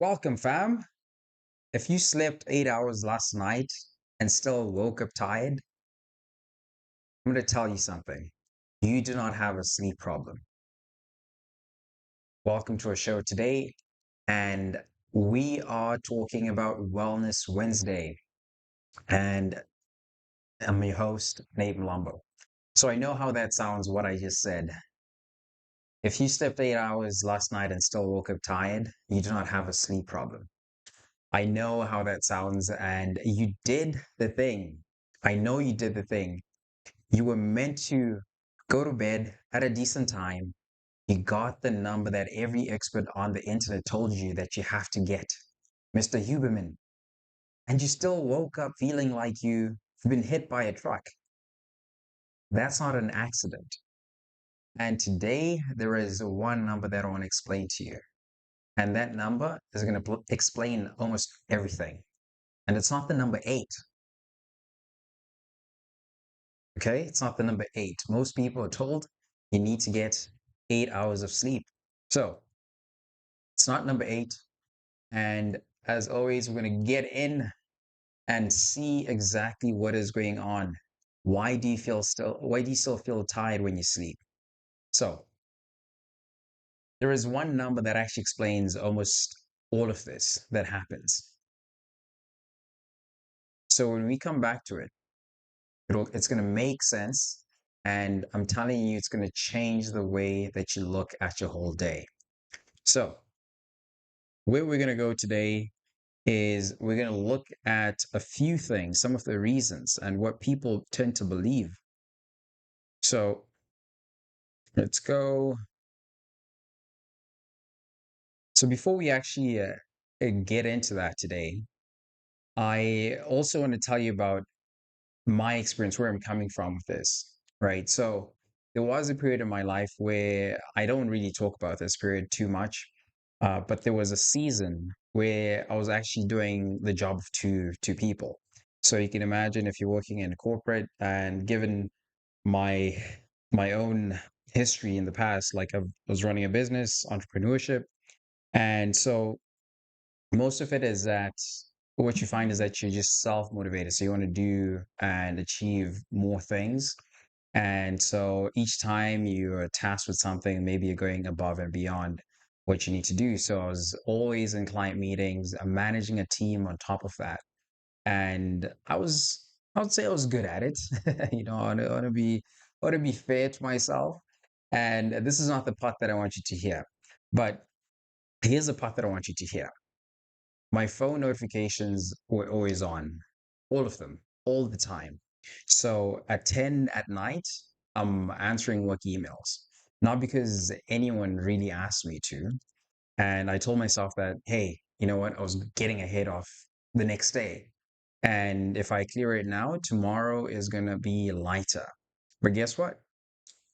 Welcome, fam. If you slept 8 hours last night and still woke up tired, I'm going to tell you something. You do not have a sleep problem. Welcome to our show today. And we are talking about Wellness Wednesday. And I'm your host, Nate Mlambo. So I know how that sounds, what I just said. If you slept 8 hours last night and still woke up tired, you do not have a sleep problem. I know how that sounds, and you did the thing. I know you did the thing. You were meant to go to bed at a decent time. You got the number that every expert on the internet told you that you have to get, Mr. Huberman. And you still woke up feeling like you've been hit by a truck. That's not an accident. And today, there is one number that I want to explain to you. And that number is going to explain almost everything. And it's not the number 8. Okay, it's not the number 8. Most people are told you need to get 8 hours of sleep. So it's not number 8. And as always, we're going to get in and see exactly what is going on. Why do you still feel tired when you sleep? So there is one number that actually explains almost all of this that happens. So when we come back to it, it's going to make sense. And I'm telling you, it's going to change the way that you look at your whole day. So, where we're going to go today is we're going to look at a few things, some of the reasons, and what people tend to believe. So, let's go. So, before we actually get into that today, I also want to tell you about my experience, where I'm coming from with this, right? So, there was a period in my life where I don't really talk about this period too much, but there was a season where I was actually doing the job of two people. So you can imagine if you're working in a corporate, and given my my own history in the past, like I was running a business, entrepreneurship, and so most of it is that what you find is that you're just self-motivated. So you want to do and achieve more things. And so each time you're tasked with something, maybe you're going above and beyond what you need to do. So I was always in client meetings, I'm managing a team on top of that. And I would say I was good at it. I want to be fair to myself. And this is not the part that I want you to hear. But here's the part that I want you to hear. My phone notifications were always on, all of them, all the time. So at 10 at night, I'm answering work emails, not because anyone really asked me to. And I told myself that, hey, you know what? I was getting ahead of the next day. And if I clear it now, tomorrow is going to be lighter. But guess what?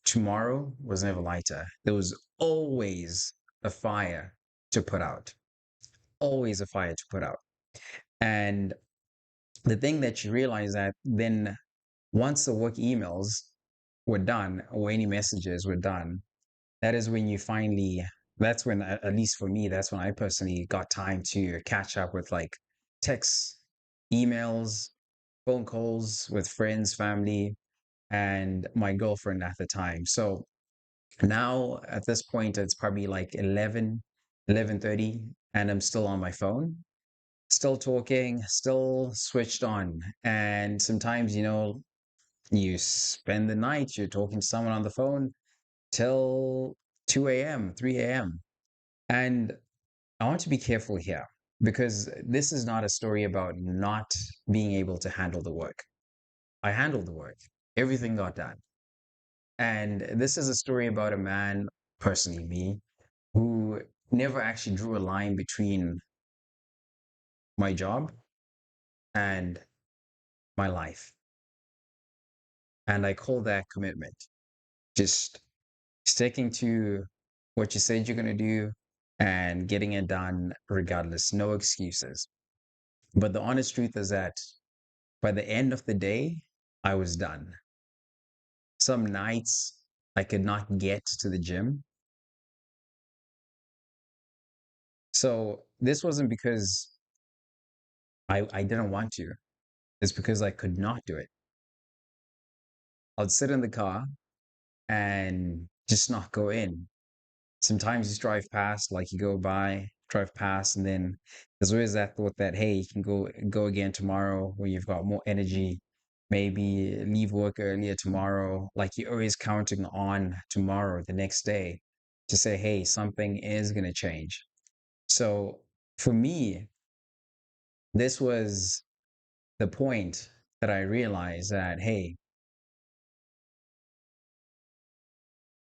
Tomorrow was never lighter. There was always a fire to put out, always a fire to put out. And the thing that you realize that then once the work emails were done or any messages were done, that is when you finally, that's when, at least for me, that's when I personally got time to catch up with like texts, emails, phone calls with friends, family, and my girlfriend at the time. So now at this point, it's probably like 11:30, and I'm still on my phone, still talking, still switched on. And sometimes, you spend the night, you're talking to someone on the phone till 2 a.m., 3 a.m. And I want to be careful here because this is not a story about not being able to handle the work. I handled the work, everything got done. And this is a story about a man, personally me, who never actually drew a line between my job and my life. And I call that commitment. Just sticking to what you said you're going to do and getting it done regardless, no excuses. But the honest truth is that by the end of the day, I was done. Some nights I could not get to the gym. So this wasn't because I didn't want to. It's because I could not do it. I'd sit in the car and just not go in. Sometimes you drive past, like you go by, drive past, and then there's always that thought that, hey, you can go again tomorrow when you've got more energy. Maybe leave work earlier tomorrow. Like you're always counting on tomorrow, the next day, to say, hey, something is gonna change. So for me, this was the point that I realized that, hey,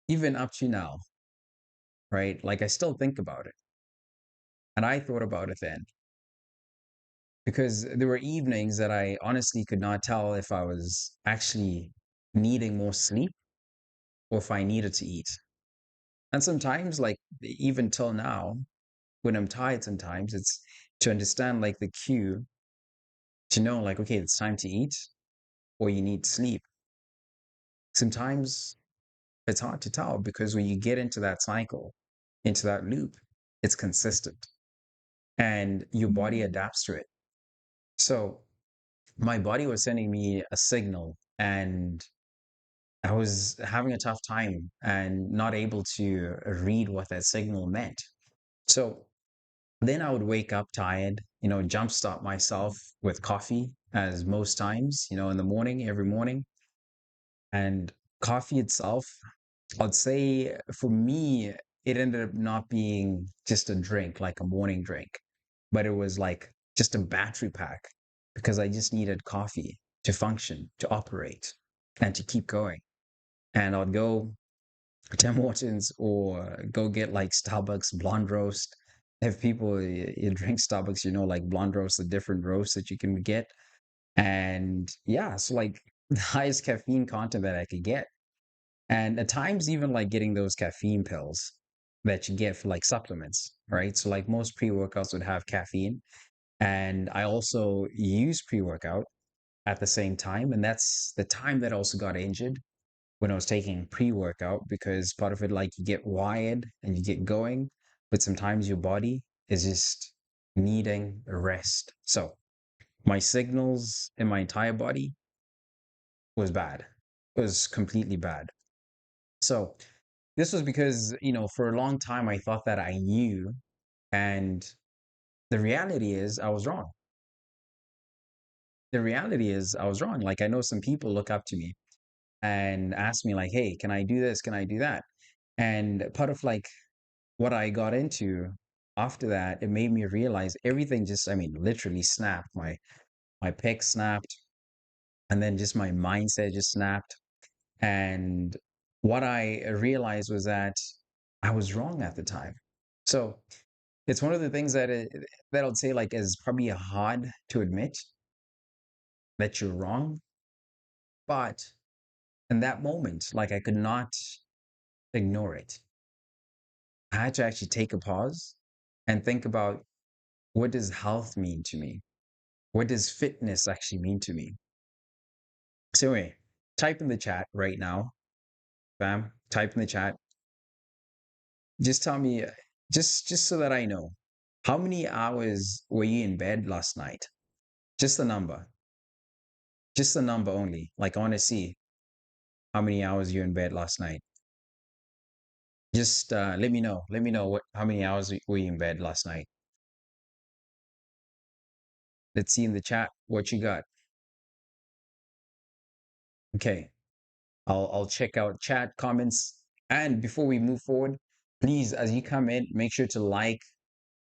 even up to now, right? Like I still think about it. And I thought about it then because there were evenings that I honestly could not tell if I was actually needing more sleep or if I needed to eat. And sometimes, like even till now, when I'm tired, sometimes it's to understand like the cue to know, like, okay, it's time to eat or you need sleep. Sometimes it's hard to tell because when you get into that cycle, into that loop, it's consistent and your body adapts to it. So my body was sending me a signal and I was having a tough time and not able to read what that signal meant. So then I would wake up tired, jumpstart myself with coffee, as most times, in the morning, every morning. And coffee itself, I'd say for me, it ended up not being just a drink, like a morning drink, but it was like just a battery pack because I just needed coffee to function, to operate, and to keep going. And I'd go Tim Hortons or go get like Starbucks blonde roast. If people you drink Starbucks, like blonde roast, the different roasts that you can get. And yeah, so like the highest caffeine content that I could get. And at times, even like getting those caffeine pills that you get for like supplements, right? So like most pre-workouts would have caffeine. And I also use pre-workout at the same time. And that's the time that I also got injured when I was taking pre-workout because part of it, like you get wired and you get going, but sometimes your body is just needing a rest. So my signals in my entire body was bad. It was completely bad. So this was because, for a long time I thought that I knew, and the reality is I was wrong. The reality is I was wrong. Like I know some people look up to me and ask me like, "Hey, can I do this? Can I do that?" And part of like what I got into after that, it made me realize everything just, I mean, literally snapped. My pick snapped, and then just my mindset just snapped. And what I realized was that I was wrong at the time. So it's one of the things that I'd say like is probably hard to admit that you're wrong, but in that moment, like I could not ignore it. I had to actually take a pause and think about what does health mean to me? What does fitness actually mean to me? So anyway, type in the chat right now, fam. Type in the chat. Just tell me, just so that I know, how many hours were you in bed last night? Just the number. Just the number only. Like I want to see how many hours you're in bed last night. Just let me know. Let me know how many hours were you in bed last night. Let's see in the chat what you got. Okay. I'll check out chat comments. And before we move forward, please, as you come in, make sure to like,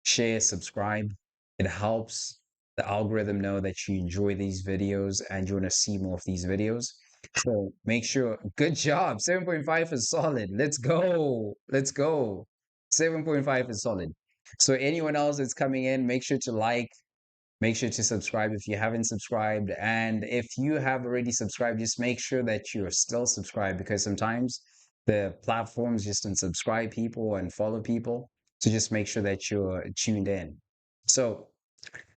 share, subscribe. It helps the algorithm know that you enjoy these videos and you want to see more of these videos. So make sure, good job. 7.5 is solid. Let's go. Let's go. 7.5 is solid. So anyone else that's coming in, make sure to like, make sure to subscribe if you haven't subscribed. And if you have already subscribed, just make sure that you're still subscribed because sometimes the platforms just unsubscribe people and follow people. So just make sure that you're tuned in. So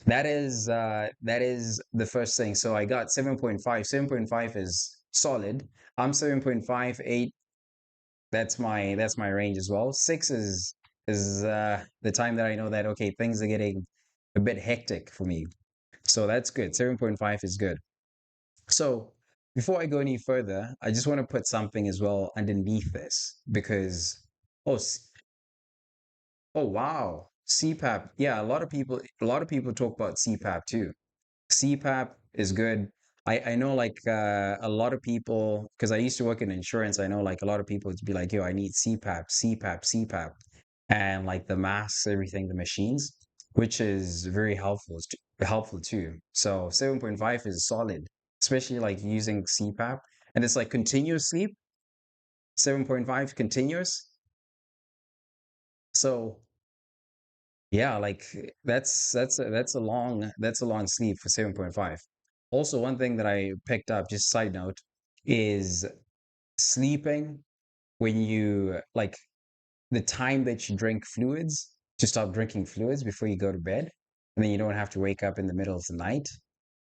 that is the first thing. So I got 7.5. 7.5 is solid. I'm 7.58. That's my range as well. Six is is the time that I know that okay, things are getting a bit hectic for me. So that's good. 7.5 is good. So before I go any further, I just want to put something as well underneath this because oh oh wow, CPAP. Yeah, a lot of people talk about CPAP too. CPAP is good. I know like a lot of people because I used to work in insurance. I know like a lot of people would be like, yo, I need CPAP, CPAP, CPAP, and like the masks, everything, the machines, which is very helpful too. So 7.5 is solid, especially like using CPAP, and it's like continuous sleep. 7.5 continuous. So yeah, like that's a long sleep for 7.5. Also, one thing that I picked up, just side note, is sleeping when you like the time that you drink fluids to stop drinking fluids before you go to bed, and then you don't have to wake up in the middle of the night.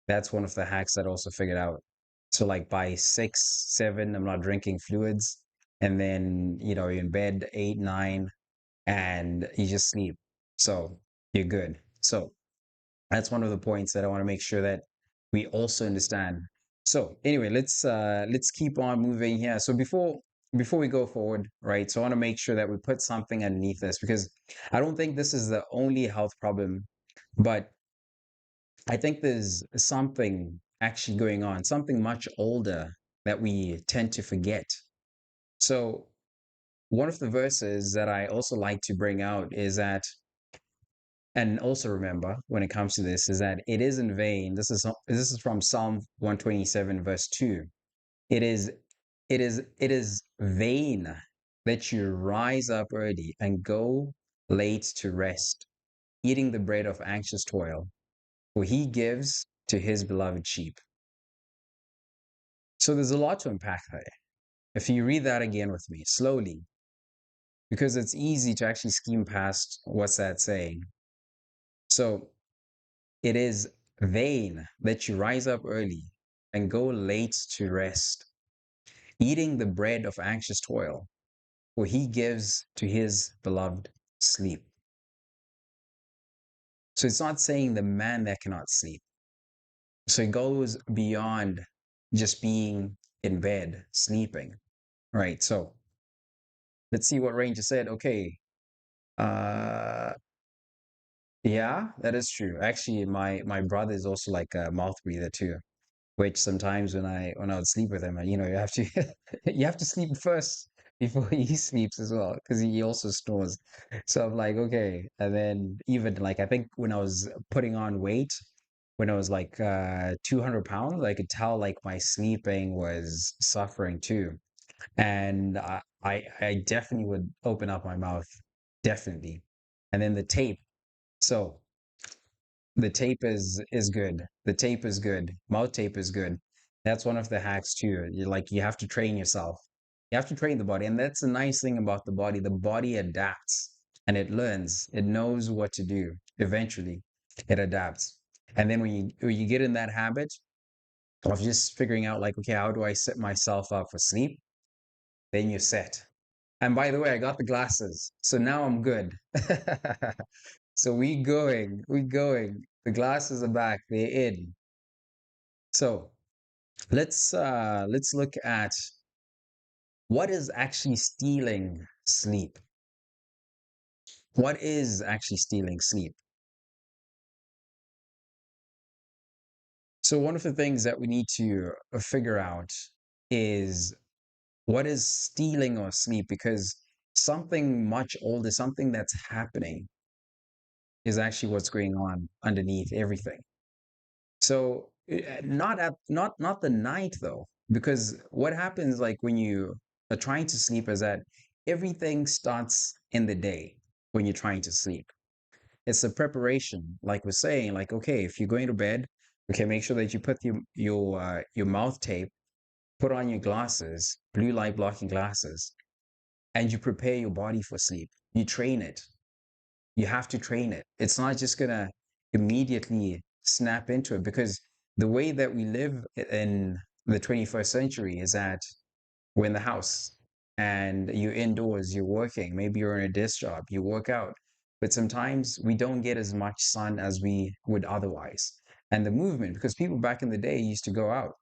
That's one of the hacks that I also figured out. So like by 6, 7, I'm not drinking fluids, and then you're in bed 8, 9, and you just sleep. So you're good. So that's one of the points that I want to make sure that we also understand. So anyway, let's keep on moving here. So before we go forward, right? So I want to make sure that we put something underneath this because I don't think this is the only health problem, but I think there's something actually going on, something much older that we tend to forget. So one of the verses that I also like to bring out is that, and also remember when it comes to this, is that it is in vain. This is from Psalm 127, verse 2. It is it is vain that you rise up early and go late to rest, eating the bread of anxious toil, for he gives to his beloved sheep. So there's a lot to unpack there. If you read that again with me slowly, because it's easy to actually skim past what's that saying. So it is vain that you rise up early and go late to rest, eating the bread of anxious toil, for he gives to his beloved sleep. So it's not saying the man that cannot sleep. So it goes beyond just being in bed, sleeping. Right. So let's see what Ranger said. Okay. Uh yeah, that is true. Actually, my brother is also like a mouth breather too. Which sometimes when I would sleep with him, you have to you have to sleep first before he sleeps as well because he also snores. So I'm like, okay. And then even like I think when I was putting on weight, when I was like 200 pounds, I could tell like my sleeping was suffering too. And I definitely would open up my mouth, definitely. And then the tape. So the tape is good. The tape is good. Mouth tape is good. That's one of the hacks too. You have to train yourself. You have to train the body. And that's the nice thing about the body. The body adapts and it learns. It knows what to do. Eventually, it adapts. And then when you get in that habit of just figuring out like, okay, how do I set myself up for sleep? Then you're set. And by the way, I got the glasses. So now I'm good. So we going. The glasses are back. They're in. So let's look at what is actually stealing sleep. What is actually stealing sleep? So one of the things that we need to figure out is what is stealing our sleep because something much older, something that's happening is actually what's going on underneath everything. So not the night though, because what happens like when you are trying to sleep is that everything starts in the day when you're trying to sleep. It's a preparation, like we're saying, like okay, if you're going to bed, okay, make sure that you put your mouth tape, put on your glasses, blue light blocking glasses, and you prepare your body for sleep. You train it. You have to train it. It's not just gonna immediately snap into it because the way that we live in the 21st century is that we're in the house. and you're indoors, you're working, maybe you're in a desk job, you work out, but sometimes we don't get as much sun as we would otherwise. And the movement, because people back in the day used to go out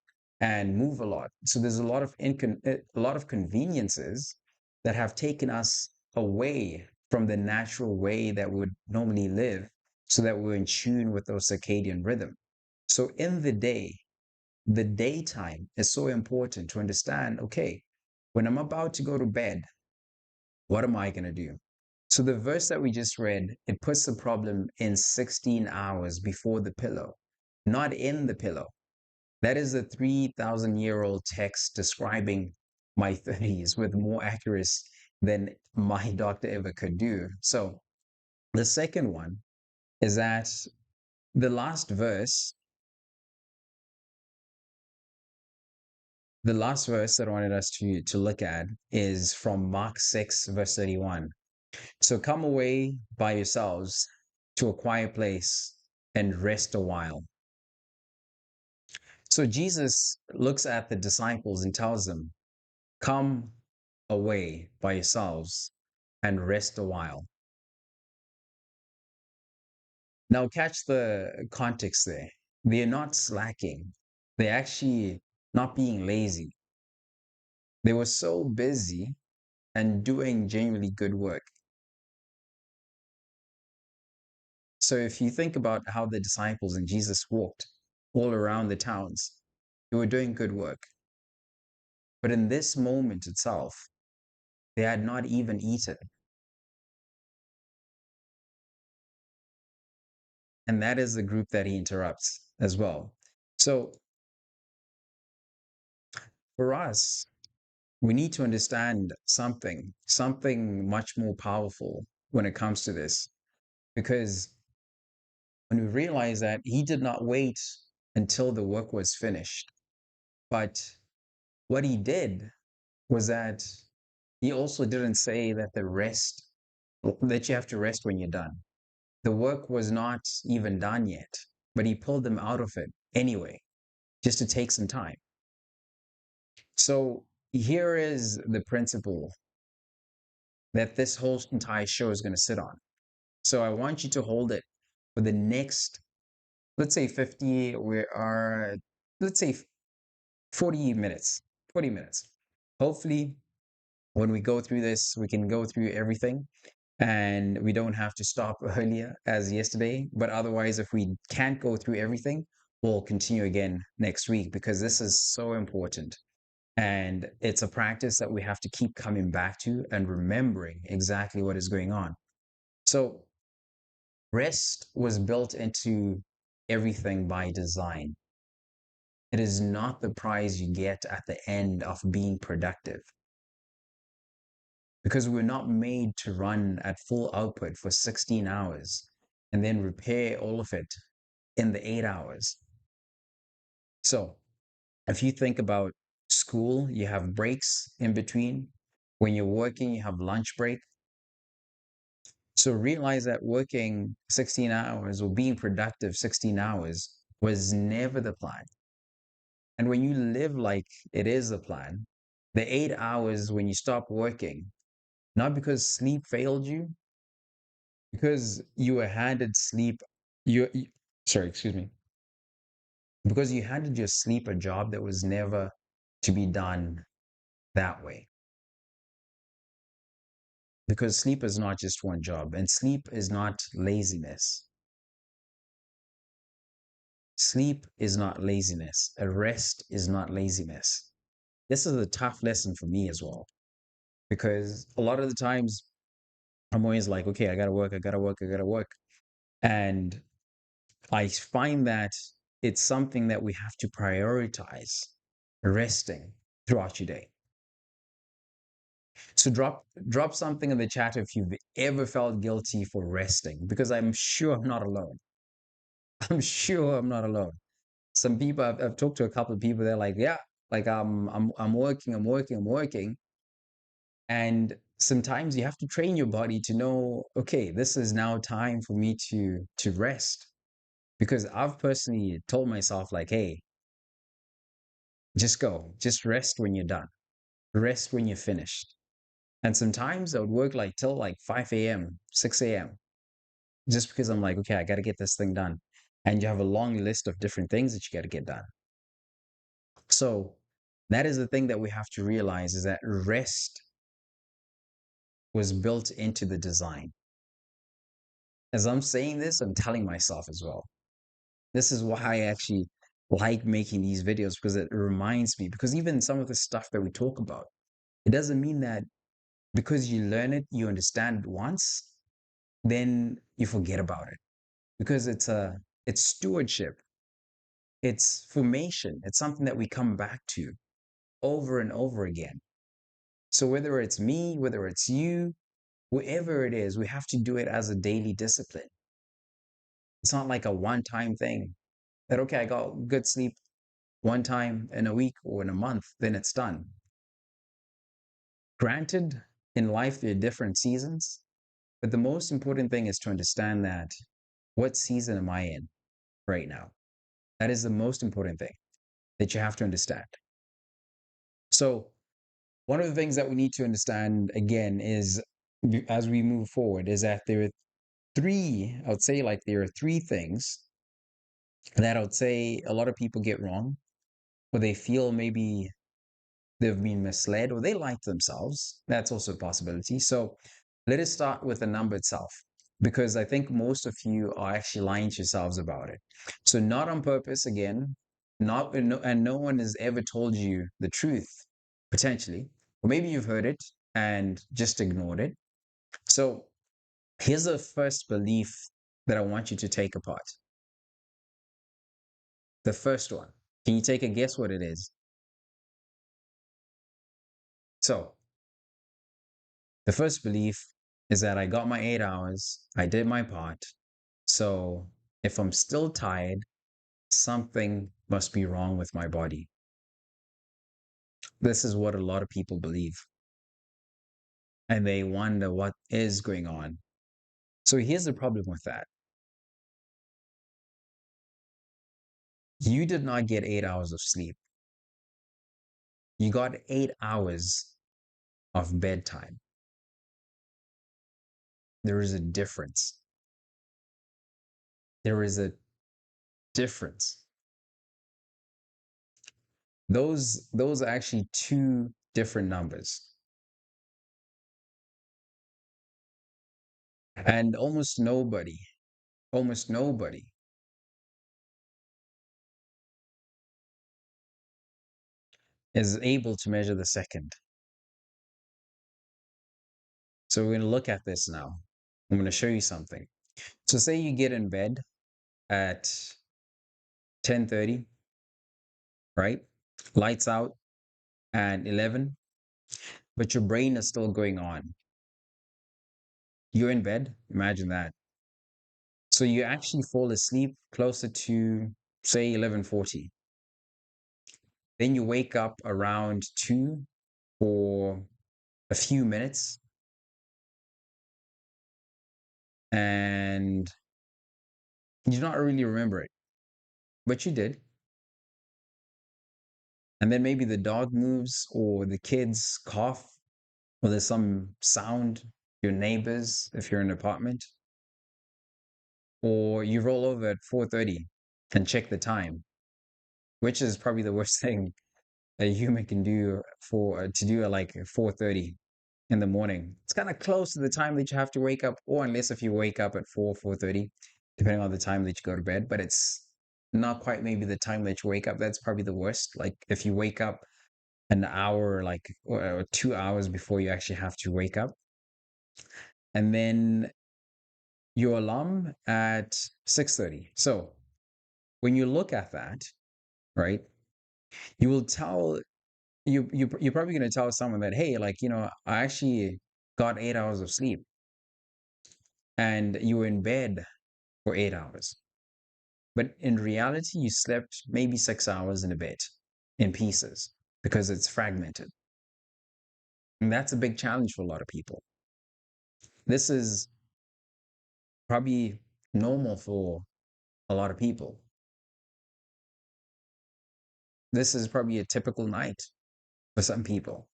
and move a lot. So there's a lot of conveniences that have taken us away from the natural way that we would normally live so that we're in tune with those circadian rhythm. So in the daytime is so important to understand, okay, when I'm about to go to bed, what am I going to do? So the verse that we just read, it puts the problem in 16 hours before the pillow, not in the pillow. That is a 3,000-year-old text describing my 30s with more accuracy than my doctor ever could do. So the second one is that the last verse, the last verse that I wanted us to look at is from Mark 6, verse 31. So come away by yourselves to a quiet place and rest a while. So Jesus looks at the disciples and tells them, come away by yourselves and rest a while. Now, catch the context there. They're not slacking, they're actually not being lazy. They were so busy and doing genuinely good work. So, if you think about how the disciples and Jesus walked all around the towns, they were doing good work. But in this moment itself, they had not even eaten. And that is the group that he interrupts as well. So, for us, we need to understand something much more powerful when it comes to this. Because when we realize that he did not wait until the work was finished, but what he did was that he also didn't say that that you have to rest when you're done. The work was not even done yet, but he pulled them out of it anyway, just to take some time. So here is the principle that this whole entire show is going to sit on. So I want you to hold it for the next, let's say 50, let's say 40 minutes, 40 minutes. Hopefully, when we go through this, we can go through everything and we don't have to stop earlier as yesterday. But otherwise, if we can't go through everything, we'll continue again next week because this is so important. And it's a practice that we have to keep coming back to and remembering exactly what is going on. So, rest was built into everything by design. It is not the prize you get at the end of being productive because we're not made to run at full output for 16 hours and then repair all of it in the 8 hours. So, if you think about school, you have breaks in between. When you're working, you have lunch break. So realize that working 16 hours or being productive 16 hours was never the plan. And when you live like it is the plan, the 8 hours when you stop working, not because sleep failed you, because you were handed sleep, you sorry, excuse me, because you handed your sleep a job that was never to be done that way. Because sleep is not just one job, and sleep is not laziness. Sleep is not laziness. A rest is not laziness. This is a tough lesson for me as well, because a lot of the times I'm always like, okay, I gotta work, I gotta work, I gotta work. And I find that it's something that we have to prioritize resting throughout your day. So drop something in the chat if you've ever felt guilty for resting, because I'm sure I'm not alone. I'm sure I'm not alone. Some people I've talked to a couple of people, they're like, yeah, like I'm working, I'm working, I'm working. And sometimes you have to train your body to know, okay, this is now time for me to rest. Because I've personally told myself, like, hey, just go, just rest when you're done, rest when you're finished. And sometimes I would work like till like 5 a.m., 6 a.m., just because I'm like, okay, I got to get this thing done. And you have a long list of different things that you got to get done. So that is the thing that we have to realize is that rest was built into the design. As I'm saying this, I'm telling myself as well. This is why I actually like making these videos because it reminds me, because even some of the stuff that we talk about, it doesn't mean that because you learn it, you understand it once, then you forget about it. Because it's stewardship, it's formation, it's something that we come back to over and over again. So whether it's me, whether it's you, whoever it is, we have to do it as a daily discipline. It's not like a one-time thing that, okay, I got good sleep one time in a week or in a month, then it's done. Granted, in life, there are different seasons, but the most important thing is to understand that what season am I in right now? That is the most important thing that you have to understand. So, one of the things that we need to understand again is as we move forward is that there are three, I would say, like there are three things that I would say a lot of people get wrong, or they feel maybe they've been misled, or they like themselves. That's also a possibility. So let us start with the number itself, because I think most of you are actually lying to yourselves about it. So not on purpose, again, not and no one has ever told you the truth, potentially, or maybe you've heard it and just ignored it. So here's the first belief that I want you to take apart. The first one. Can you take a guess what it is? So the first belief is that I got my 8 hours, I did my part. So if I'm still tired, something must be wrong with my body. This is what a lot of people believe. And they wonder what is going on. So here's the problem with that. You did not get 8 hours of sleep. You got 8 hours of bedtime. There is a difference. There is a difference. Those are actually two different numbers. And almost nobody is able to measure the second. So we're going to look at this now. I'm going to show you something. So say you get in bed at 10:30, right? Lights out at 11, but your brain is still going on. You're in bed, imagine that. So you actually fall asleep closer to say 11:40. Then you wake up around 2 for a few minutes and you do not really remember it, but you did. And then maybe the dog moves or the kids cough or there's some sound, your neighbors, if you're in an apartment, or you roll over at 4:30 and check the time, which is probably the worst thing a human can do for to do at like 4:30 in the morning. It's kind of close to the time that you have to wake up, or unless if you wake up at 4:30, depending on the time that you go to bed, but it's not quite maybe the time that you wake up. That's probably the worst. Like if you wake up an hour like or 2 hours before you actually have to wake up, and then your alarm at 6:30. So when you look at that, right, you will tell you're probably going to tell someone that, hey, like, I actually got 8 hours of sleep and you were in bed for 8 hours. But in reality, you slept maybe 6 hours in a bed in pieces because it's fragmented. And that's a big challenge for a lot of people. This is probably normal for a lot of people. This is probably a typical night for some people.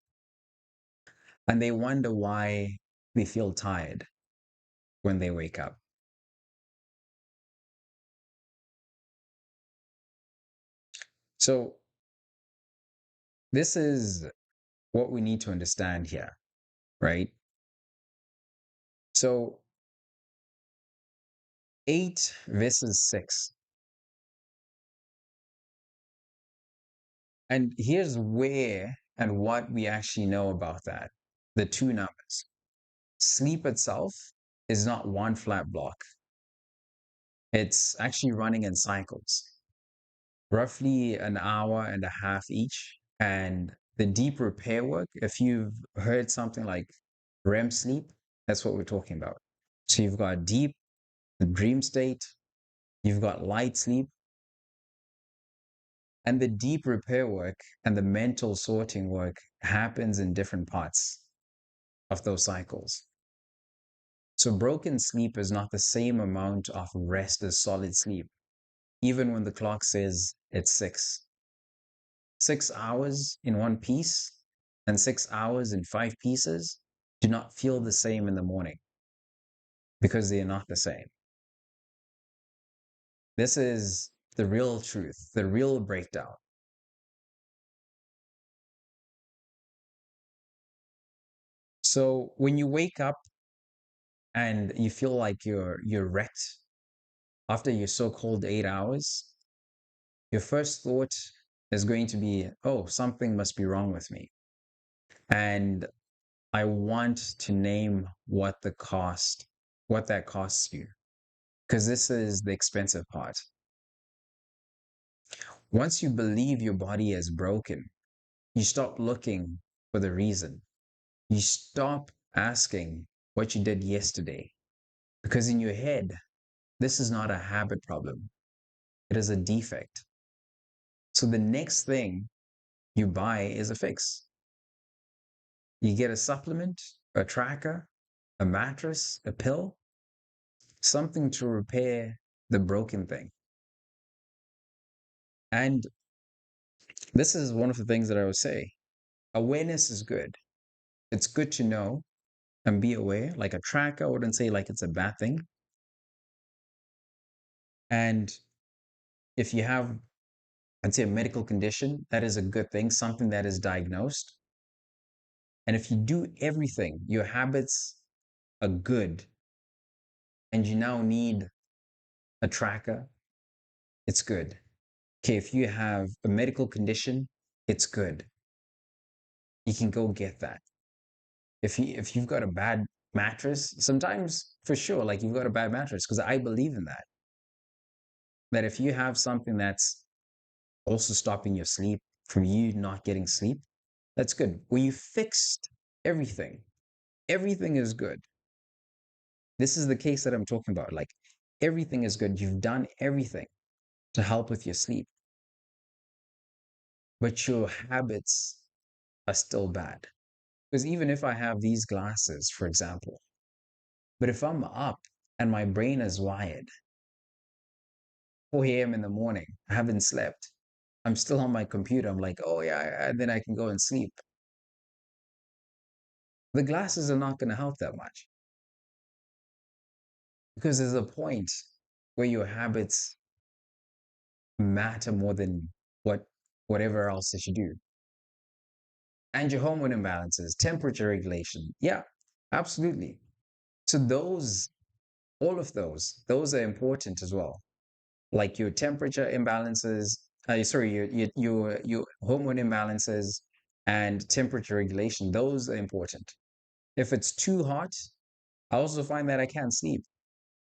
and they wonder why they feel tired when they wake up. So, this is what we need to understand here, right? So, 8 versus 6. And here's where and what we actually know about that, the two numbers. Sleep itself is not one flat block. It's actually running in cycles, roughly an hour and a half each. And the deep repair work, if you've heard something like REM sleep, that's what we're talking about. So you've got deep, the dream state, you've got light sleep, and the deep repair work and the mental sorting work happens in different parts of those cycles. So broken sleep is not the same amount of rest as solid sleep, even when the clock says it's 6. 6 hours in one piece and 6 hours in 5 pieces do not feel the same in the morning because they are not the same. This is the real truth, the real breakdown. So when you wake up and you feel like you're wrecked after your so-called 8 hours, your first thought is going to be, oh, something must be wrong with me. And I want to name what that costs you, because this is the expensive part. Once you believe your body is broken, you stop looking for the reason. You stop asking what you did yesterday, because in your head, this is not a habit problem. It is a defect. So the next thing you buy is a fix. You get a supplement, a tracker, a mattress, a pill, something to repair the broken thing. And this is one of the things that I would say. Awareness is good. It's good to know and be aware. Like a tracker, I wouldn't say like it's a bad thing. And if you have, I'd say, a medical condition, that is a good thing, something that is diagnosed. And if you do everything, your habits are good, and you now need a tracker, it's good. Okay, if you have a medical condition, it's good. You can go get that. If you've got a bad mattress, sometimes for sure, like you've got a bad mattress, because I believe in that. That if you have something that's also stopping your sleep from you not getting sleep, that's good. When you fixed everything, everything is good. This is the case that I'm talking about. Like everything is good. You've done everything to help with your sleep, but your habits are still bad. Because even if I have these glasses, for example, but if I'm up and my brain is wired, 4 a.m. in the morning, I haven't slept, I'm still on my computer, I'm like, oh yeah, and then I can go and sleep. The glasses are not going to help that much because there's a point where your habits matter more than whatever else that you do. And your hormone imbalances, temperature regulation. Yeah, absolutely. So all of those are important as well. Like your temperature imbalances, sorry, your hormone imbalances and temperature regulation, those are important. If it's too hot, I also find that I can't sleep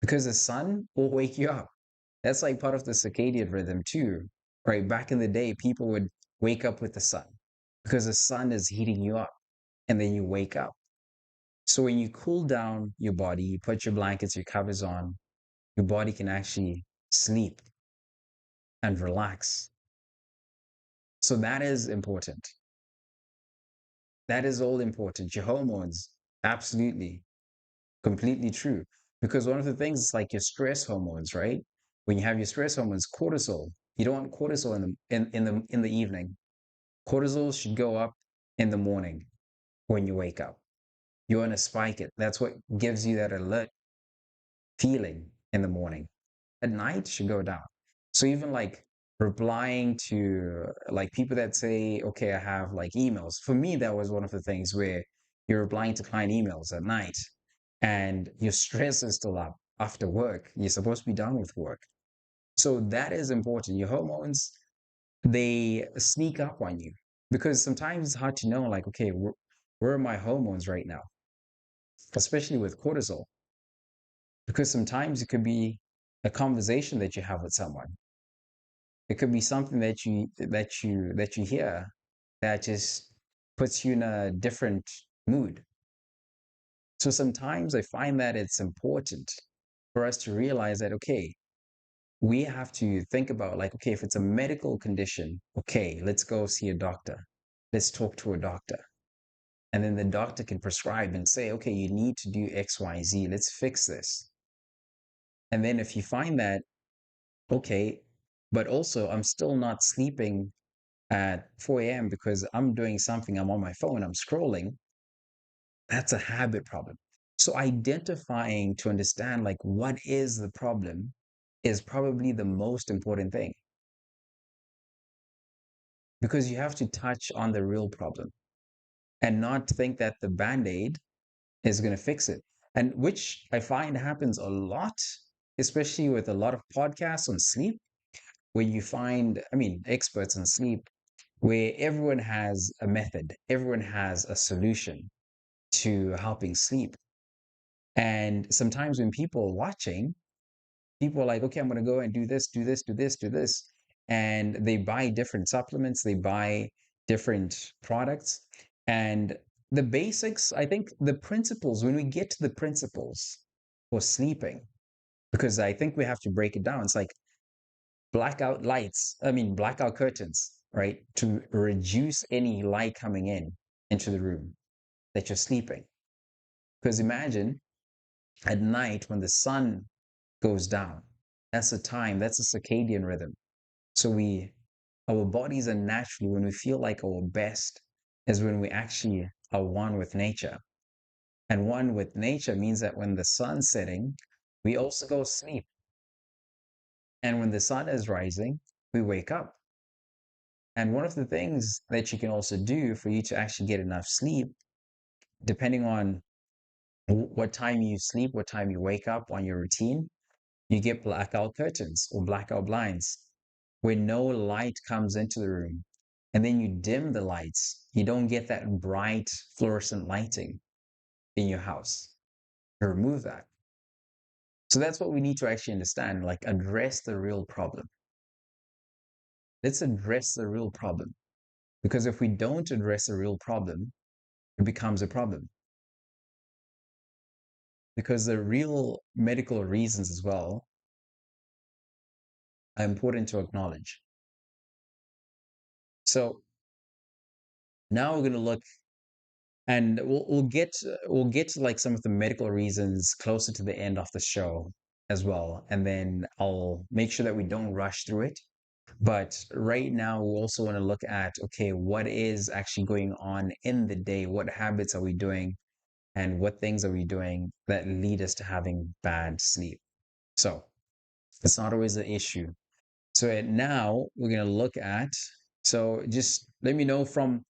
because the sun will wake you up. That's like part of the circadian rhythm too, right? Back in the day, people would wake up with the sun because the sun is heating you up and then you wake up. So when you cool down your body, you put your blankets, your covers on, your body can actually sleep and relax. So that is important. That is all important. Your hormones, absolutely, completely true. Because one of the things is like your stress hormones, right? When you have your stress hormones, cortisol, you don't want cortisol in the evening. Cortisol should go up in the morning when you wake up. You want to spike it. That's what gives you that alert feeling in the morning. At night, it should go down. So even like replying to like people that say, okay, I have like emails. For me, that was one of the things where you're replying to client emails at night and your stress is still up after work. You're supposed to be done with work. So that is important. Your hormones, they sneak up on you because sometimes it's hard to know, like, okay, where are my hormones right now? Especially with cortisol, because sometimes it could be a conversation that you have with someone. It could be something that you hear that just puts you in a different mood. So sometimes I find that it's important for us to realize that, okay, we have to think about like, okay, if it's a medical condition, okay, let's go see a doctor. Let's talk to a doctor. And then the doctor can prescribe and say, okay, you need to do X, Y, Z. Let's fix this. And then if you find that, okay, but also I'm still not sleeping at 4 a.m. because I'm doing something, I'm on my phone, I'm scrolling, that's a habit problem. So identifying to understand like what is the problem is probably the most important thing because you have to touch on the real problem and not think that the band-aid is going to fix it. And which I find happens a lot, especially with a lot of podcasts on sleep, where you find, I mean, experts on sleep, where everyone has a method, everyone has a solution to helping sleep. And sometimes when people are watching, people are like, okay, I'm going to go and do this, do this, do this, do this. And they buy different supplements, they buy different products. And the basics, I think the principles, when we get to the principles for sleeping, because I think we have to break it down, it's like blackout lights, I mean, blackout curtains, right? To reduce any light coming in into the room that you're sleeping. Because imagine at night when the sun goes down, that's a time, that's a circadian rhythm. So our bodies are naturally, when we feel like our best, is when we actually are one with nature. And one with nature means that when the sun's setting, we also go sleep. And when the sun is rising, we wake up. And one of the things that you can also do for you to actually get enough sleep, depending on what time you sleep, what time you wake up on your routine, you get blackout curtains or blackout blinds where no light comes into the room. And then you dim the lights. You don't get that bright fluorescent lighting in your house. You remove that. So that's what we need to actually understand, like address the real problem. Let's address the real problem. Because if we don't address the real problem, it becomes a problem. Because the real medical reasons as well are important to acknowledge. So now we're going to look, and we'll get to like some of the medical reasons closer to the end of the show as well, and then I'll make sure that we don't rush through it. But right now, we also want to look at, okay, what is actually going on in the day? What habits are we doing? And what things are we doing that lead us to having bad sleep? So it's not always an issue. So now we're going to look at, so just let me know from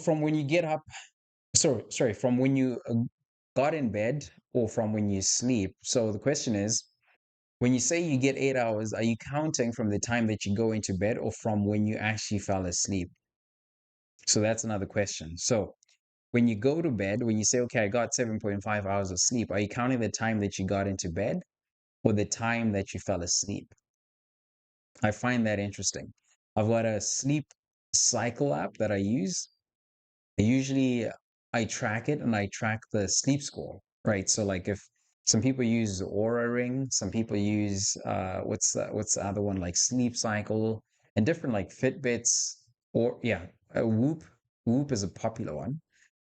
when you get up, sorry, from when you got in bed or from when you sleep. So the question is, when you say you get 8 hours, are you counting from the time that you go into bed or from when you actually fell asleep? So that's another question. So when you go to bed, when you say, okay, I got 7.5 hours of sleep, are you counting the time that you got into bed or the time that you fell asleep? I find that interesting. I've got a sleep cycle app that I use. Usually I track it and I track the sleep score, right? So like if some people use Aura Ring, some people use what's the other one, like Sleep Cycle, and different like Fitbits, or yeah, Whoop. Whoop is a popular one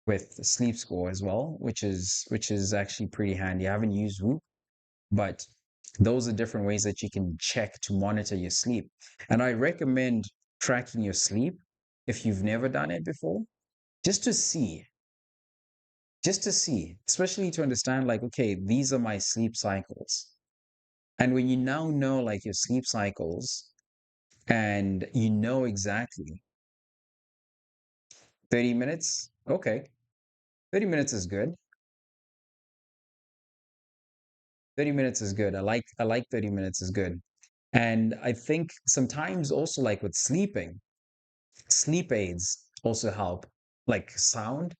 with the sleep score as well, which is actually pretty handy. I haven't used Whoop, but those are different ways that you can check to monitor your sleep. And I recommend tracking your sleep if you've never done it before, just to see, just to see, especially to understand, like, okay, these are my sleep cycles. And when you now know like your sleep cycles and you know exactly 30 minutes, okay, 30 minutes is good. 30 minutes is good. I like 30 minutes is good. And I think sometimes also like with sleeping, sleep aids also help. Like sound.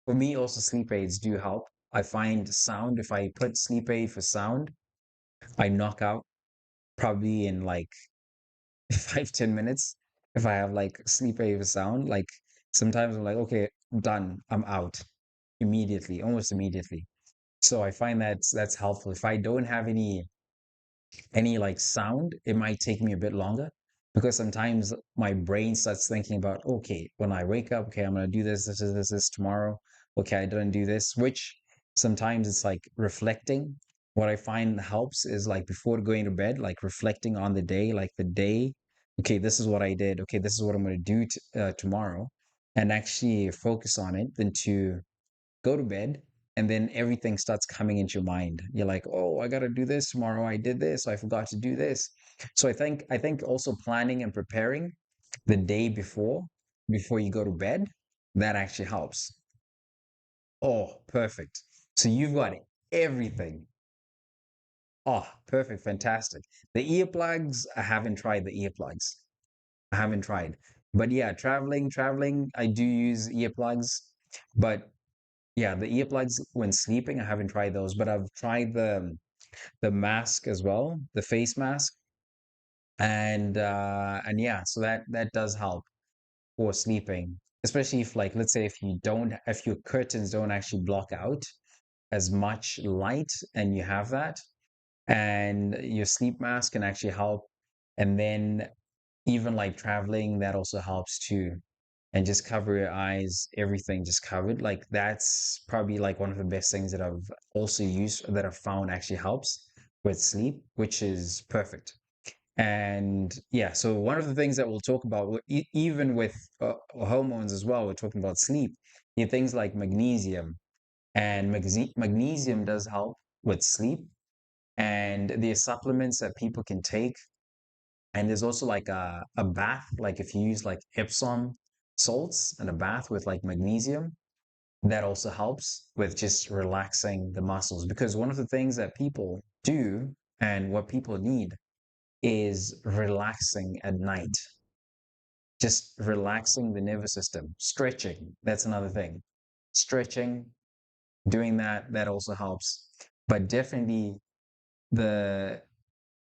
For me, also sleep aids do help. I find sound, if I put sleep aid for sound, I knock out probably in like 5, 10 minutes. If I have like sleep aid for sound, like sometimes I'm like, okay, done, I'm out immediately, almost immediately. So I find that's helpful. If I don't have any like sound, it might take me a bit longer because sometimes my brain starts thinking about, okay, when I wake up, okay, I'm gonna do this tomorrow. Okay, I didn't do this, which sometimes it's like reflecting. What I find helps is like before going to bed, like reflecting on the day, like the day, okay, this is what I did. Okay, this is what I'm gonna do tomorrow, and actually focus on it than to go to bed, and then everything starts coming into your mind. You're like, oh, I got to do this tomorrow. I did this. I forgot to do this. So I think also planning and preparing the day before you go to bed, that actually helps. Oh, perfect. So you've got everything. Oh, perfect. Fantastic. The earplugs, I haven't tried the earplugs. I haven't tried. But yeah, traveling, I do use earplugs. But yeah, the earplugs when sleeping, I haven't tried those, but I've tried the mask as well, the face mask, and yeah, so that does help for sleeping, especially if like let's say if your curtains don't actually block out as much light and you have that, and your sleep mask can actually help, and then even like traveling, that also helps too, and just cover your eyes, everything just covered. Like that's probably like one of the best things that I've also used that I've found actually helps with sleep, which is perfect. And yeah, so one of the things that we'll talk about, even with hormones as well, we're talking about sleep, things like magnesium, and magnesium does help with sleep. And there's supplements that people can take, and there's also like a bath, like if you use like Epsom salts and a bath with like magnesium, that also helps with just relaxing the muscles. Because one of the things that people do and what people need is relaxing at night, just relaxing the nervous system, stretching. That's another thing. Stretching, doing that also helps. But definitely the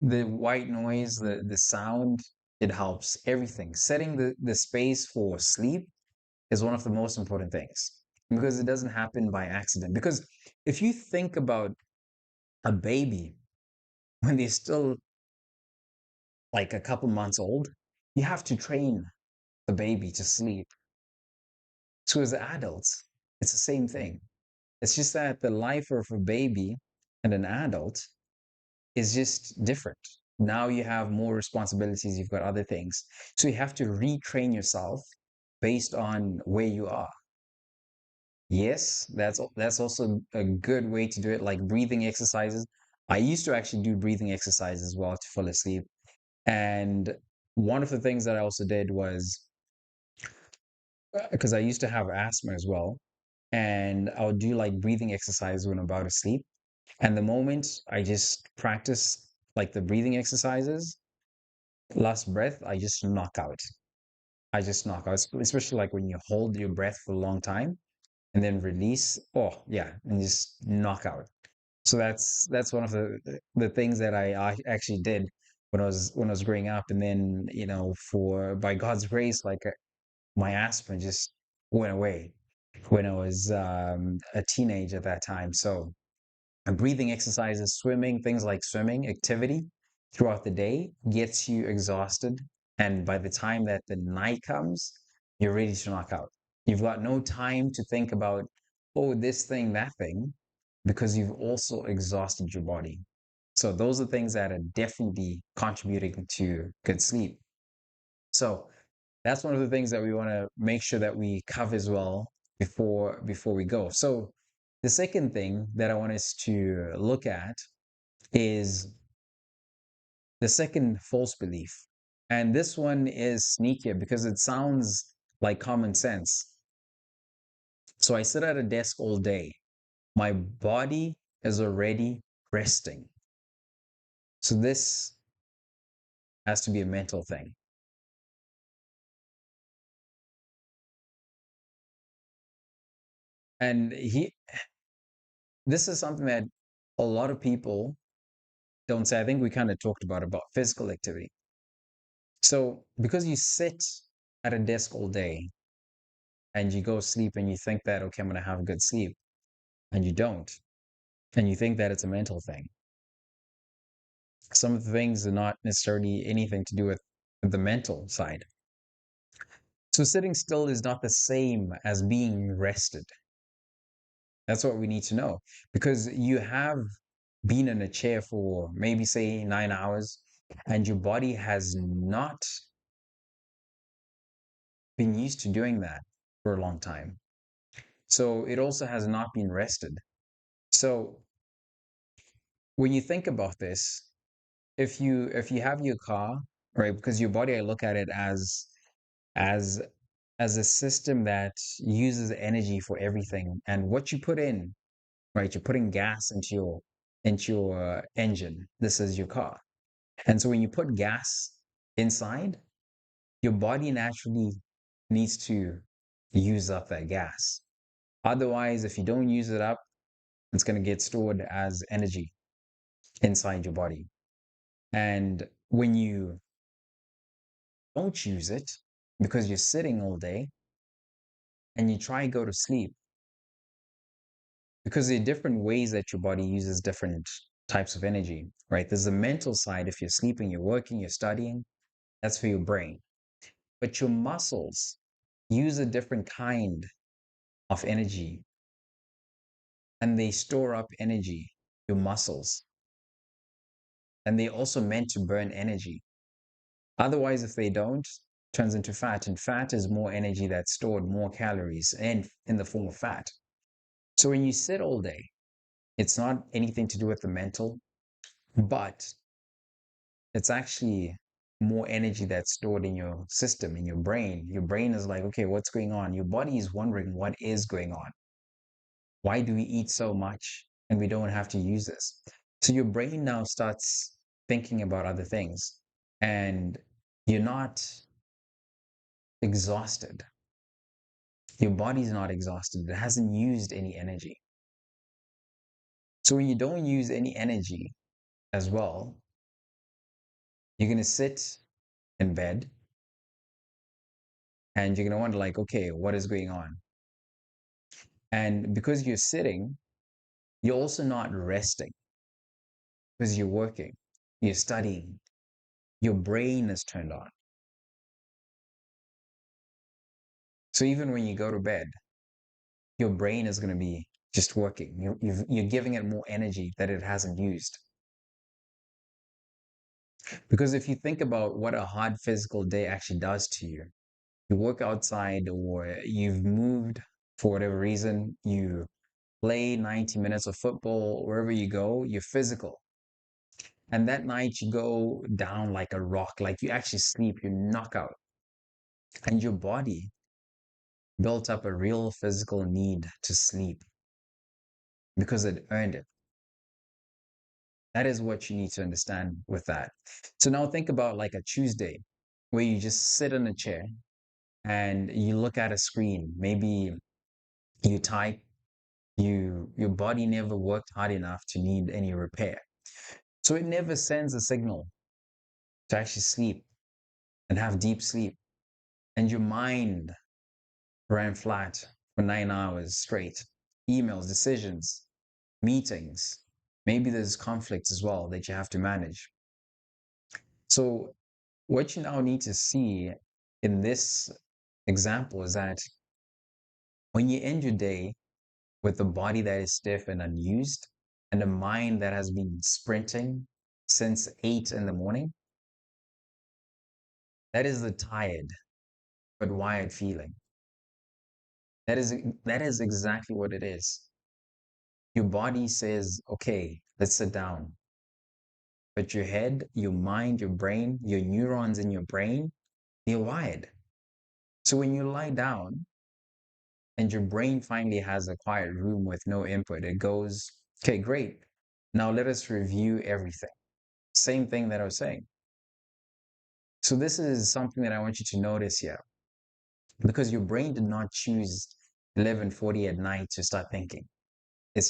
the white noise, the sound, it helps everything. Setting the space for sleep is one of the most important things because it doesn't happen by accident. Because if you think about a baby when they're still like a couple months old, you have to train a baby to sleep. So as adults, it's the same thing. It's just that the life of a baby and an adult is just different. Now you have more responsibilities, you've got other things. So you have to retrain yourself based on where you are. Yes, that's also a good way to do it, like breathing exercises. I used to actually do breathing exercises as well to fall asleep. And one of the things that I also did was because I used to have asthma as well, and I would do like breathing exercises when I'm about to sleep. And the moment I just practice like the breathing exercises, last breath, I just knock out. I just knock out, especially like when you hold your breath for a long time and then release. Oh, yeah, and just knock out. So that's one of the things that I actually did when I was growing up, and then for by God's grace, like my asthma just went away when I was a teenager at that time. So and breathing exercises, swimming, things like swimming activity throughout the day gets you exhausted. And by the time that the night comes, you're ready to knock out. You've got no time to think about, oh, this thing, that thing, because you've also exhausted your body. So those are things that are definitely contributing to good sleep. So that's one of the things that we want to make sure that we cover as well before we go. So The second thing that I want us to look at is the second false belief. And this one is sneakier because it sounds like common sense. So I sit at a desk all day. My body is already resting. So this has to be a mental thing. And this is something that a lot of people don't say. I think we kind of talked about physical activity. So because you sit at a desk all day and you go sleep and you think that, okay, I'm going to have a good sleep, and you don't, and you think that it's a mental thing. Some of the things are not necessarily anything to do with the mental side. So sitting still is not the same as being rested. That's what we need to know, because you have been in a chair for maybe say 9 hours and your body has not been used to doing that for a long time. So it also has not been rested. So when you think about this, if you have your car, right, because your body, I look at it as as a system that uses energy for everything. And what you put in, right, you're putting gas into your engine. This is your car. And so when you put gas inside, your body naturally needs to use up that gas. Otherwise, if you don't use it up, it's going to get stored as energy inside your body. And when you don't use it because you're sitting all day and you try to go to sleep, because there are different ways that your body uses different types of energy, right? There's the mental side. If you're sleeping, you're working, you're studying, that's for your brain. But your muscles use a different kind of energy and they store up energy, your muscles. And they're also meant to burn energy. Otherwise, if they don't, it turns into fat. And fat is more energy that's stored, more calories, and in the form of fat. So when you sit all day, it's not anything to do with the mental, but it's actually more energy that's stored in your system, in your brain. Your brain is like, okay, what's going on? Your body is wondering what is going on. Why do we eat so much and we don't have to use this? So your brain now starts thinking about other things and you're not exhausted. Your body's not exhausted. It hasn't used any energy. So when you don't use any energy as well, you're going to sit in bed and you're going to wonder, like, okay, what is going on? And because you're sitting, you're also not resting because you're working, you're studying, your brain is turned on. So even when you go to bed, your brain is going to be just working. You're giving it more energy that it hasn't used. Because if you think about what a hard physical day actually does to you, you work outside or you've moved for whatever reason, you play 90 minutes of football, wherever you go, you're physical. And that night you go down like a rock, like you actually sleep, you knock out. And your body built up a real physical need to sleep because it earned it. That is what you need to understand with that. So now think about like a Tuesday where you just sit in a chair and you look at a screen. Maybe you type, your body never worked hard enough to need any repair. So it never sends a signal to actually sleep and have deep sleep. And your mind ran flat for 9 hours straight. Emails, decisions, meetings. Maybe there's conflicts as well that you have to manage. So what you now need to see in this example is that when you end your day with a body that is stiff and unused and a mind that has been sprinting since 8 in the morning, that is the tired but wired feeling. That is exactly what it is. Your body says, okay, let's sit down. But your head, your mind, your brain, your neurons in your brain, they're wired. So when you lie down and your brain finally has a quiet room with no input, it goes, okay, great. Now let us review everything. Same thing that I was saying. So this is something that I want you to notice here, because your brain did not choose 11:40 at night to start thinking. It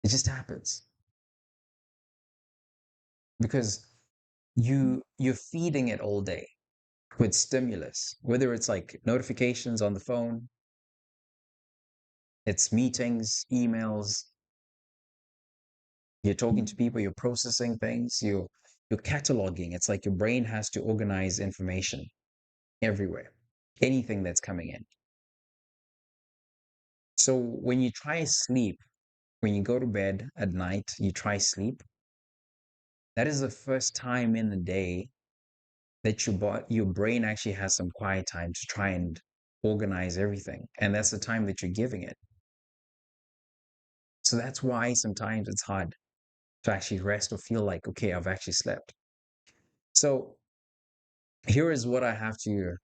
just happens because you're feeding it all day with stimulus, whether it's like notifications on the phone, it's meetings, emails, you're talking to people, you're processing things, you're cataloging. It's like your brain has to organize information everywhere, anything that's coming in. So when you try sleep, when you go to bed at night, you try sleep, that is the first time in the day that your brain actually has some quiet time to try and organize everything. And that's the time that you're giving it. So that's why sometimes it's hard to actually rest or feel like, okay, I've actually slept. So here is what I have to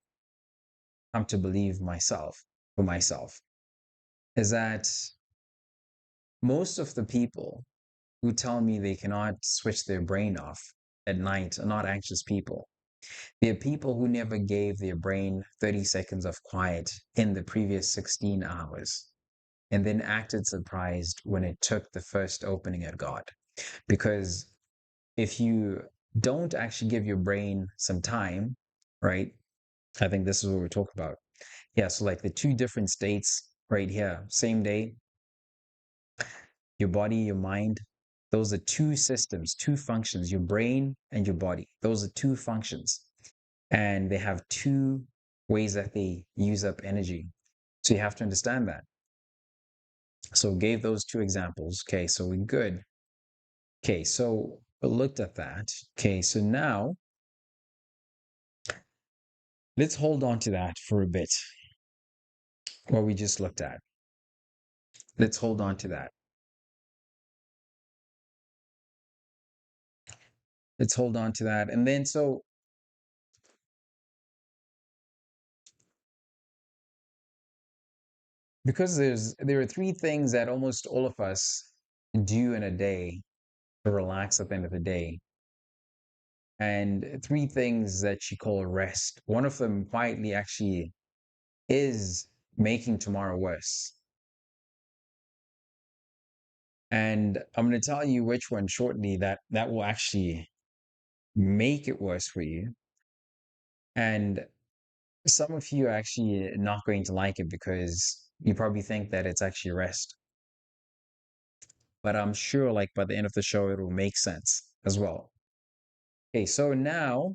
come to believe myself for myself is that most of the people who tell me they cannot switch their brain off at night are not anxious people. They're people who never gave their brain 30 seconds of quiet in the previous 16 hours and then acted surprised when it took the first opening at God. Because if you don't actually give your brain some time, right? I think this is what we're talking about. Yeah, so like the two different states right here, same day, your body, your mind, those are two systems, two functions, your brain and your body. Those are two functions. And they have two ways that they use up energy. So you have to understand that. So gave those two examples. Okay, so we're good. Okay, so we looked at that. Okay, so now let's hold on to that for a bit. What we just looked at. Let's hold on to that. Let's hold on to that. And then so because there are three things that almost all of us do in a day to relax at the end of the day. And three things that you call rest. One of them quietly actually is making tomorrow worse. And I'm going to tell you which one shortly that will actually make it worse for you. And some of you are actually not going to like it because you probably think that it's actually rest. But I'm sure like by the end of the show, it will make sense as well. Okay, so now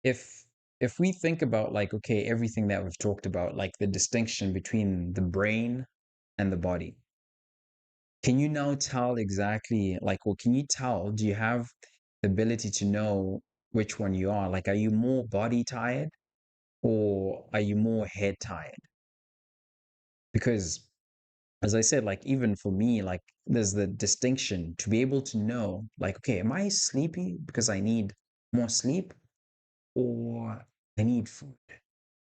if if we think about like, okay, everything that we've talked about, like the distinction between the brain and the body, can you now tell exactly like, well, can you tell, do you have the ability to know which one you are? Like, are you more body tired or are you more head tired? Because as I said, like even for me, like there's the distinction to be able to know, like, okay, am I sleepy because I need more sleep or I need food?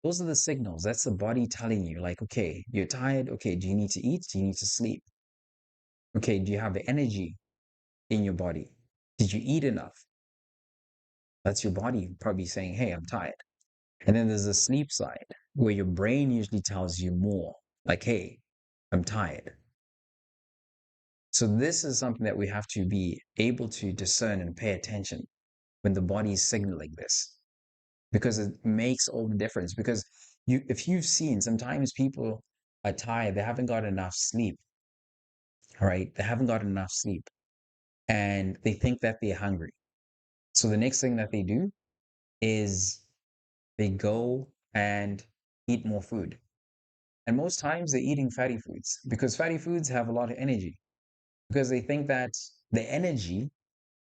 Those are the signals. That's the body telling you, like, okay, you're tired. Okay, do you need to eat? Do you need to sleep? Okay, do you have the energy in your body? Did you eat enough? That's your body probably saying, hey, I'm tired. And then there's the sleep side where your brain usually tells you more, like, hey, I'm tired. So this is something that we have to be able to discern and pay attention when the body is signaling this, because it makes all the difference. Because if you've seen, sometimes people are tired, they haven't got enough sleep, all right? They haven't got enough sleep and they think that they're hungry. So the next thing that they do is they go and eat more food. And most times they're eating fatty foods because fatty foods have a lot of energy because they think that the energy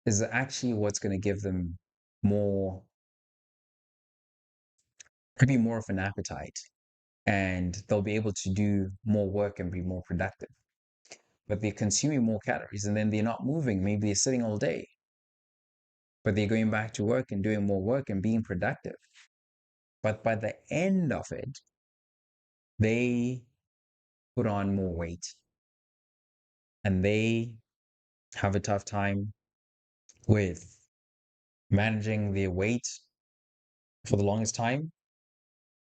is actually what's going to give them more, could be more of an appetite. and they'll be able to do more work and be more productive. But they're consuming more calories and then they're not moving. Maybe they're sitting all day, but they're going back to work and doing more work and being productive. But by the end of it, they put on more weight and they have a tough time with managing their weight for the longest time.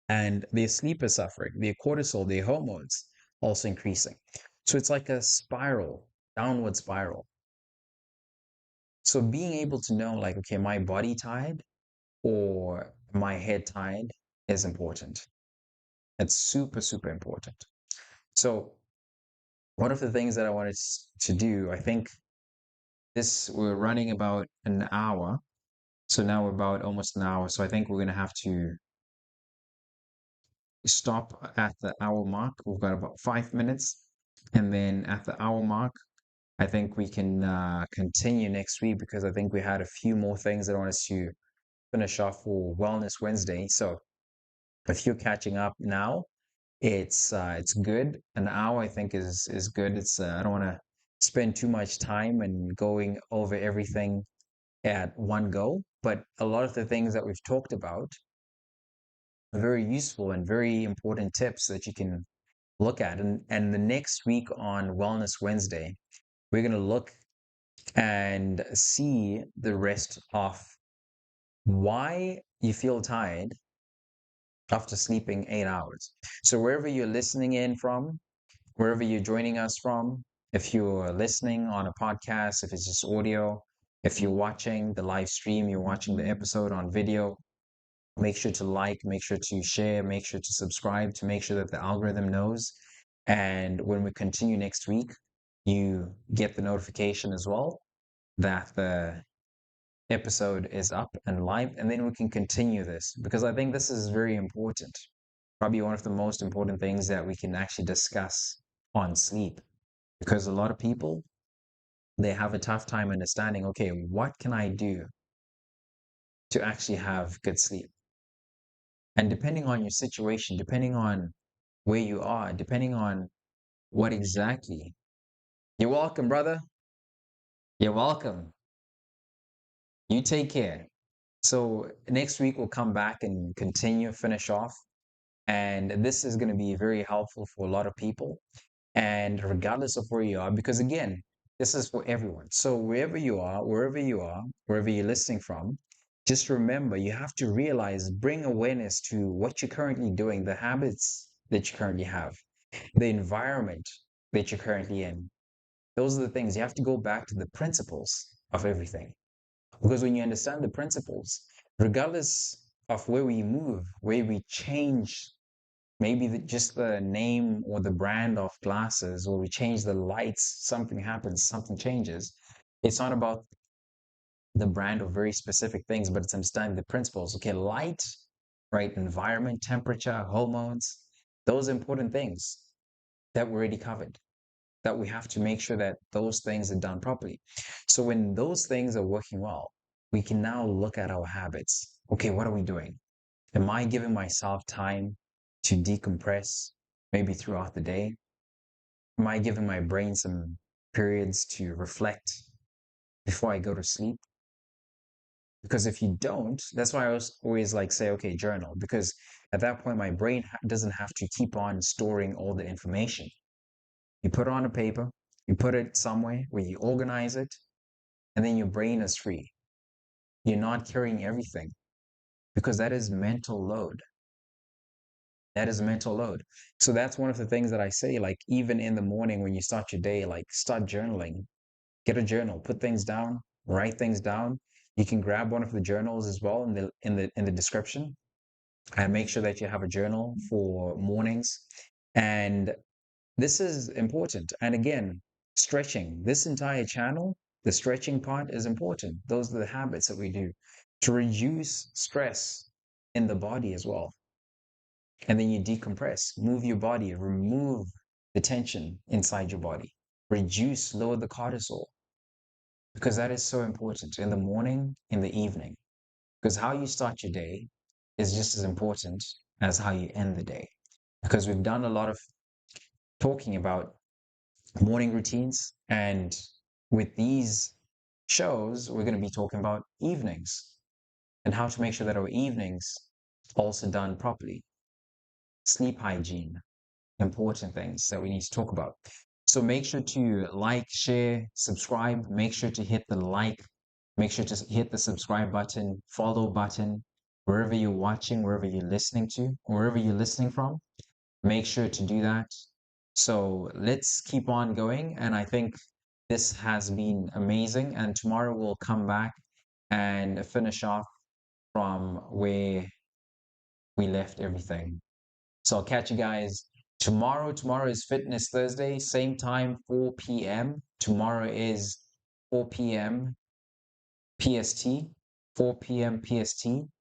And their sleep is suffering, their cortisol, their hormones also increasing. So it's like a spiral, downward spiral. So being able to know, like, okay, my body tired or my head tired is important. It's super, super important. So one of the things that I wanted to do, I think we're running about an hour. So now we're about almost an hour. So I think we're going to have to stop at the hour mark. We've got about 5 minutes. And then at the hour mark, I think we can continue next week because I think we had a few more things that I want us to finish off for Wellness Wednesday. So if you're catching up now, it's good. An hour I think is good. It's I don't want to spend too much time and going over everything at one go, but a lot of the things that we've talked about are very useful and very important tips that you can look at. And the next week on Wellness Wednesday, we're going to look and see the rest of why you feel tired after sleeping 8 hours. So wherever you're listening in from, wherever you're joining us from, if you're listening on a podcast, if it's just audio, if you're watching the live stream, you're watching the episode on video, make sure to like, make sure to share, make sure to subscribe to make sure that the algorithm knows. And when we continue next week, you get the notification as well that the episode is up and live, and then we can continue this because I think this is very important. Probably one of the most important things that we can actually discuss on sleep because a lot of people they have a tough time understanding, okay, what can I do to actually have good sleep? And depending on your situation, depending on where you are, depending on what exactly. You're welcome, brother. You're welcome. You take care. So next week we'll come back and continue, finish off. And this is going to be very helpful for a lot of people. And regardless of where you are, because again, this is for everyone. So wherever you're listening from, just remember you have to realize, bring awareness to what you're currently doing, the habits that you currently have, the environment that you're currently in. Those are the things you have to go back to the principles of everything. Because when you understand the principles, regardless of where we move, where we change, maybe just the name or the brand of glasses, or we change the lights, something happens, something changes. It's not about the brand of very specific things, but it's understanding the principles. Okay, light, right? Environment, temperature, hormones, those important things that we already covered, that we have to make sure that those things are done properly. So when those things are working well, we can now look at our habits. Okay, what are we doing? Am I giving myself time to decompress maybe throughout the day? Am I giving my brain some periods to reflect before I go to sleep? Because if you don't, that's why I always like say, okay, journal, because at that point, my brain doesn't have to keep on storing all the information. You put it on a paper, you put it somewhere where you organize it, and then your brain is free. You're not carrying everything because that is mental load. That is a mental load. So that's one of the things that I say, like even in the morning when you start your day, like start journaling, get a journal, put things down, write things down. You can grab one of the journals as well in the description and make sure that you have a journal for mornings. And this is important. And again, stretching. This entire channel, the stretching part is important. Those are the habits that we do to reduce stress in the body as well. And then you decompress, move your body, remove the tension inside your body, reduce, lower the cortisol, because that is so important in the morning, in the evening, because how you start your day is just as important as how you end the day. because we've done a lot of talking about morning routines. And with these shows, we're going to be talking about evenings and how to make sure that our evenings are also done properly. Sleep hygiene, important things that we need to talk about. So make sure to like, share, subscribe. Make sure to hit the like, make sure to hit the subscribe button, follow button, wherever you're watching, wherever you're listening to, wherever you're listening from. Make sure to do that. So let's keep on going. And I think this has been amazing. And tomorrow we'll come back and finish off from where we left everything. So I'll catch you guys tomorrow. Tomorrow is Fitness Thursday, same time, 4 p.m. Tomorrow is 4 p.m. PST, 4 p.m. PST.